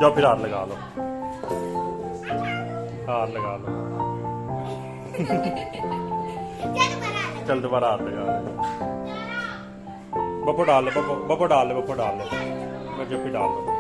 जाओ फिर हाथ लगा लो, हाथ लगा लो। चल दोबारा हाथ लगा लो। बप्पो डाल ले, बप्पो डाल ले, बप्पो डाल ले, मैं जब भी डाल दो।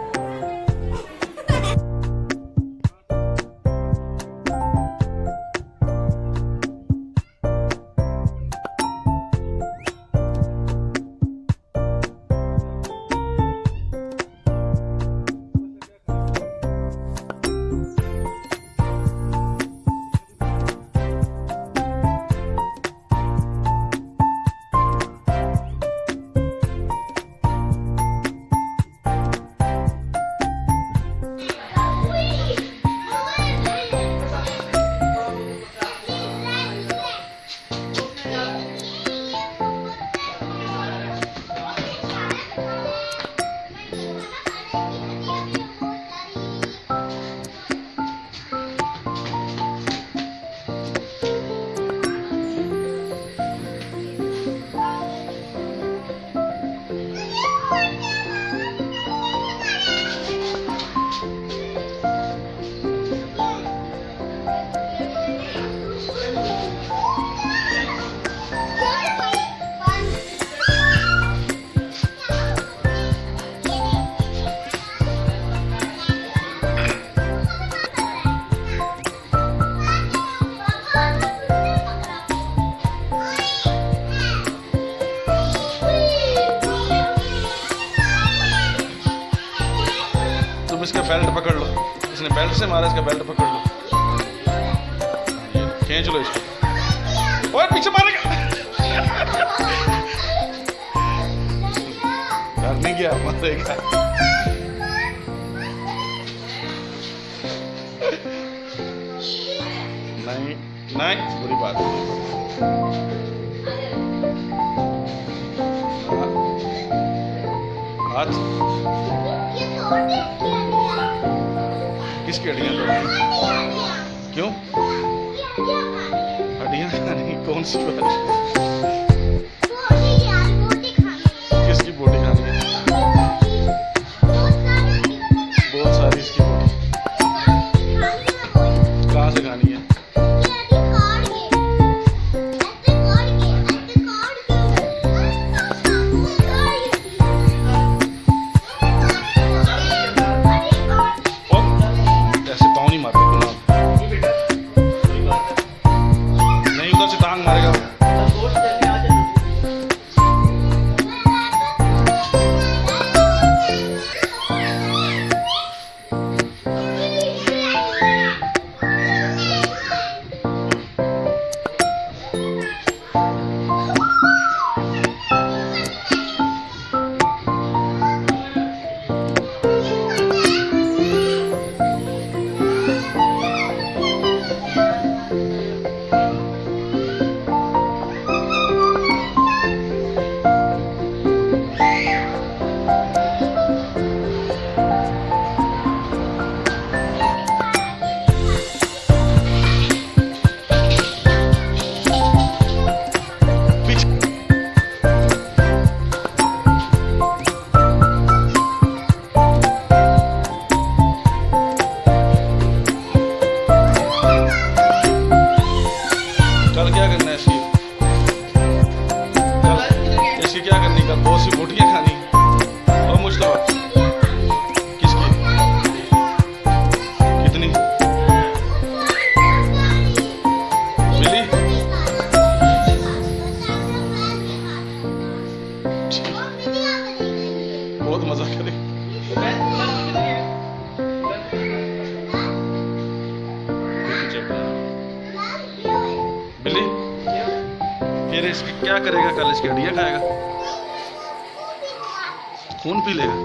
इसका बेल्ट पकड़ लो, इसने बेल्ट से मारा, इसका बेल्ट पकड़ लो, खींच लो इसको। ओए पीछे मारेगा। डर नहीं गया, मारेगा। नहीं नहीं, बुरी बात हाथ किसकी हड्डियां तोड़ी? क्यों हड्डियां खानी? कौन सी बात? किसकी बोटी खानी है? बहुत सारी इसकी बोटी। कहाँ से खानी है? कल क्या करना है इसकी? कल इसकी क्या करनी? कल बहुत सी बोटियां खानी और मुश्तबा किसकी? कितनी? मिली? बहुत मजा करे। बिल्ली फिर इसकी क्या करेगा? कल इसकी हड्डियां खाएगा, खून पी लेगा।